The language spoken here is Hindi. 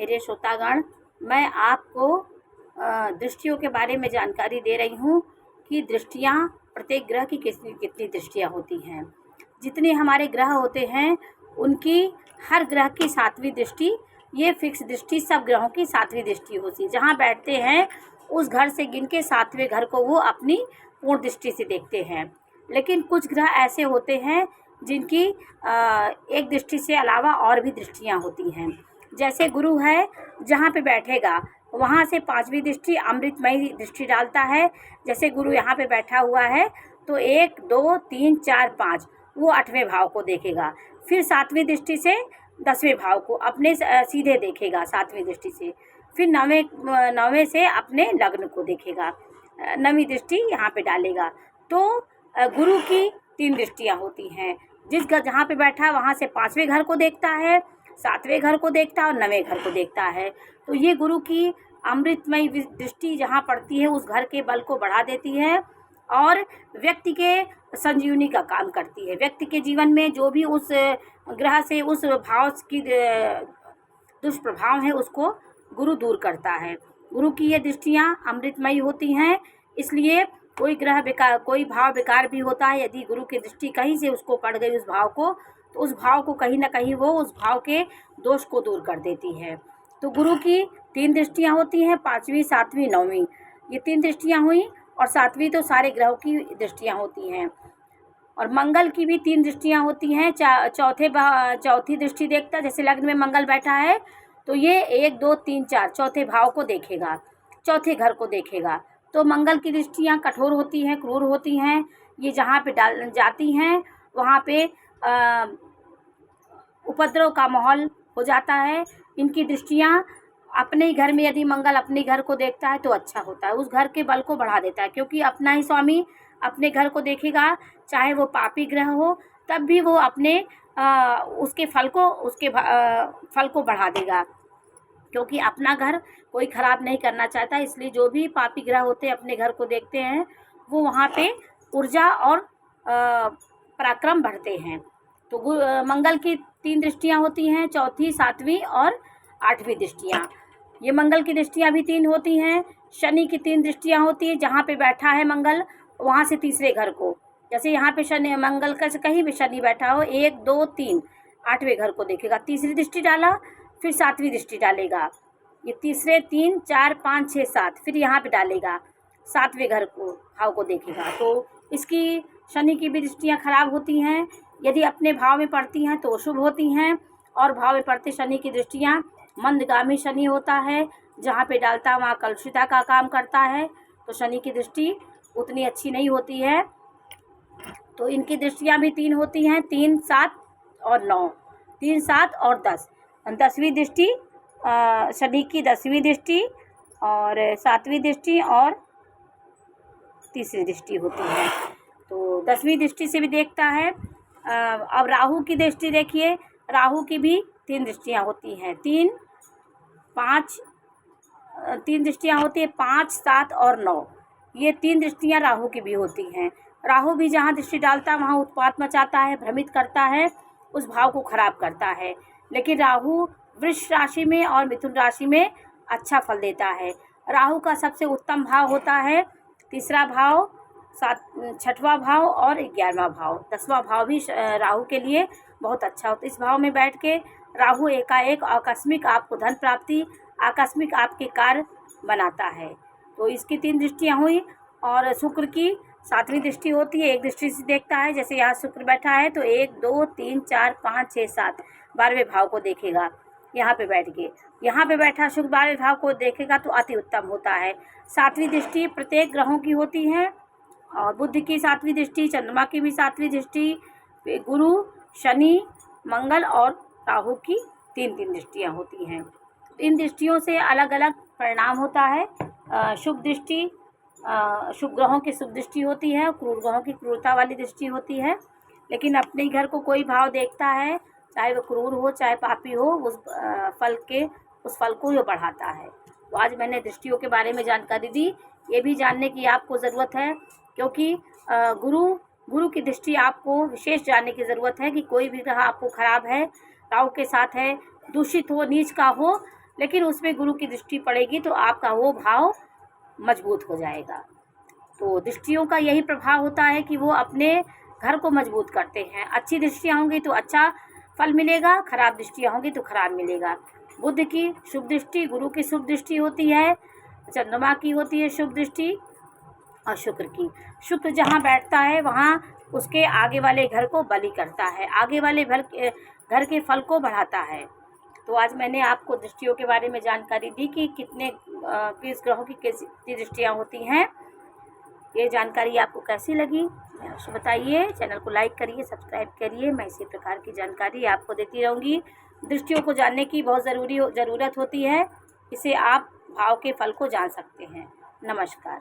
मेरे श्रोतागण, मैं आपको दृष्टियों के बारे में जानकारी दे रही हूँ कि दृष्टियाँ प्रत्येक ग्रह की कितनी कितनी दृष्टियाँ होती हैं। जितने हमारे ग्रह होते हैं उनकी हर ग्रह की 7वीं दृष्टि, ये फिक्स दृष्टि सब ग्रहों की 7वीं दृष्टि होती है। जहाँ बैठते हैं उस घर से गिन के 7वें घर को वो अपनी पूर्ण दृष्टि से देखते हैं। लेकिन कुछ ग्रह ऐसे होते हैं जिनकी एक दृष्टि से अलावा और भी दृष्टियाँ होती हैं। जैसे गुरु है, जहाँ पे बैठेगा वहाँ से 5वीं दृष्टि अमृतमयी दृष्टि डालता है। जैसे गुरु यहाँ पे बैठा हुआ है तो 1 2 3 4 5 वो 8वें भाव को देखेगा। फिर 7वीं दृष्टि से 10वें भाव को अपने सीधे देखेगा 7वीं दृष्टि से। फिर 9वें से अपने लग्न को देखेगा, 9वीं दृष्टि यहाँ पे डालेगा। तो गुरु की 3 दृष्टियाँ होती हैं। जिस घर जहाँ पे बैठा है वहाँ से 5वें घर को देखता है, 7वें घर को देखता है और 9वें घर को देखता है। तो ये गुरु की अमृतमय दृष्टि जहाँ पड़ती है उस घर के बल को बढ़ा देती है और व्यक्ति के संजीवनी का काम करती है। व्यक्ति के जीवन में जो भी उस ग्रह से उस भाव की दुष्प्रभाव है उसको गुरु दूर करता है। गुरु की ये दृष्टियाँ अमृतमयी होती हैं, इसलिए कोई ग्रह बेकार, कोई भाव बेकार भी होता है। यदि गुरु की दृष्टि कहीं से उसको पड़ गई उस भाव को, तो उस भाव को कहीं ना कहीं वो उस भाव के दोष को दूर कर देती है। तो गुरु की 3 दृष्टियाँ होती हैं, 5वीं 7वीं 9वीं, ये 3 दृष्टियाँ हुई। और 7वीं तो सारे ग्रहों की दृष्टियाँ होती हैं। और मंगल की भी 3 दृष्टियाँ होती हैं। चौथी दृष्टि देखता, जैसे लग्न में मंगल बैठा है तो ये 1 2 3 4 चौथे भाव को देखेगा, चौथे घर को देखेगा। तो मंगल की दृष्टियाँ कठोर होती हैं, क्रूर होती हैं। ये जहाँ पे डाल जाती हैं वहाँ पे उपद्रव का माहौल हो जाता है। इनकी दृष्टियाँ अपने ही घर में, यदि मंगल अपने घर को देखता है तो अच्छा होता है, उस घर के बल को बढ़ा देता है। क्योंकि अपना ही स्वामी अपने घर को देखेगा, चाहे वो पापी ग्रह हो तब भी वो अपने उसके फल को बढ़ा देगा। क्योंकि अपना घर कोई ख़राब नहीं करना चाहता, इसलिए जो भी पापी ग्रह होते हैं अपने घर को देखते हैं वो वहाँ पे ऊर्जा और पराक्रम बढ़ते हैं। तो मंगल की 3 दृष्टियाँ होती हैं, चौथी 7वीं और 8वीं दृष्टियाँ। ये मंगल की दृष्टियाँ भी 3 होती हैं। शनि की 3 दृष्टियाँ होती हैं, जहाँ पे बैठा है मंगल वहाँ से तीसरे घर को, जैसे यहाँ पे शनि मंगल का कहीं भी शनि बैठा हो 1 2 3 8वें घर को देखेगा। तीसरी दृष्टि डाला, फिर 7वीं दृष्टि डालेगा। ये तीसरे 3 4 5 6 7 फिर यहाँ पे डालेगा, 7वें घर को भाव को देखेगा। तो इसकी शनि की भी दृष्टियाँ खराब होती हैं। यदि अपने भाव में पड़ती हैं तो शुभ होती हैं, और भाव में पड़ते शनि की दृष्टियाँ मंदगामी शनि होता है, जहाँ पे डालता वहाँ कलुषिता का काम करता है। तो शनि की दृष्टि उतनी अच्छी नहीं होती है। तो इनकी दृष्टियाँ भी 3 होती हैं, 3 7 और 9, 3 7 और 10। 10वीं दृष्टि शनि की 10वीं दृष्टि और 7वीं दृष्टि और तीसरी दृष्टि होती है। तो 10वीं दृष्टि से भी देखता है। अब राहु की दृष्टि देखिए, राहु की भी 3 दृष्टियाँ होती हैं, 3 दृष्टियाँ होती है, 5 7 और 9। ये 3 दृष्टियाँ राहु की भी होती हैं। राहु भी जहाँ दृष्टि डालता है वहाँ उत्पात मचाता है, भ्रमित करता है, उस भाव को खराब करता है। लेकिन राहु वृष राशि में और मिथुन राशि में अच्छा फल देता है। राहु का सबसे उत्तम भाव होता है तीसरा भाव, 6वां भाव और 11वां भाव। 10वां भाव भी राहु के लिए बहुत अच्छा होता है। इस भाव में बैठ के राहु एकाएक आकस्मिक आपको धन प्राप्ति, आकस्मिक आपके कार्य बनाता है। तो इसकी 3 दृष्टियाँ हुई। और शुक्र की 7वीं दृष्टि होती है, एक दृष्टि से देखता है। जैसे यहाँ शुक्र बैठा है तो 1 2 3 4 5 6 7 12वें भाव को देखेगा। यहाँ पे बैठ के, यहाँ पे बैठा शुक्र 12वें भाव को देखेगा तो अति उत्तम होता है। 7वीं दृष्टि प्रत्येक ग्रहों की होती है, और बुध की 7वीं दृष्टि, चंद्रमा की भी 7वीं दृष्टि, गुरु शनि मंगल और राहु की 3 दृष्टियाँ होती हैं। इन दृष्टियों से अलग अलग परिणाम होता है। शुभ दृष्टि शुभ ग्रहों की शुभ दृष्टि होती है, क्रूर ग्रहों की क्रूरता वाली दृष्टि होती है। लेकिन अपने घर को कोई भाव देखता है, चाहे वो क्रूर हो चाहे पापी हो, उस फल को वो बढ़ाता है। तो आज मैंने दृष्टियों के बारे में जानकारी दी। ये भी जानने की आपको ज़रूरत है, क्योंकि गुरु की दृष्टि आपको विशेष जानने की ज़रूरत है कि कोई भी ग्रह आपको खराब है, राहु के साथ है, दूषित हो, नीच का हो, लेकिन उसमें गुरु की दृष्टि पड़ेगी तो आपका वो भाव मजबूत हो जाएगा। तो दृष्टियों का यही प्रभाव होता है कि वो अपने घर को मजबूत करते हैं। अच्छी दृष्टियाँ होंगी तो अच्छा फल मिलेगा, खराब दृष्टियाँ होंगी तो खराब मिलेगा। बुध की शुभ दृष्टि, गुरु की शुभ दृष्टि होती है, चंद्रमा की होती है शुभ दृष्टि, और शुक्र की। शुक्र जहाँ बैठता है वहाँ उसके आगे वाले घर को बली करता है, आगे वाले घर के फल को बढ़ाता है। तो आज मैंने आपको दृष्टियों के बारे में जानकारी दी कि किस ग्रहों की कितनी दृष्टियाँ होती हैं। ये जानकारी आपको कैसी लगी अवश्य बताइए। चैनल को लाइक करिए, सब्सक्राइब करिए। मैं इसी प्रकार की जानकारी आपको देती रहूँगी। दृष्टियों को जानने की बहुत ज़रूरत होती है। इसे आप भाव के फल को जान सकते हैं। नमस्कार।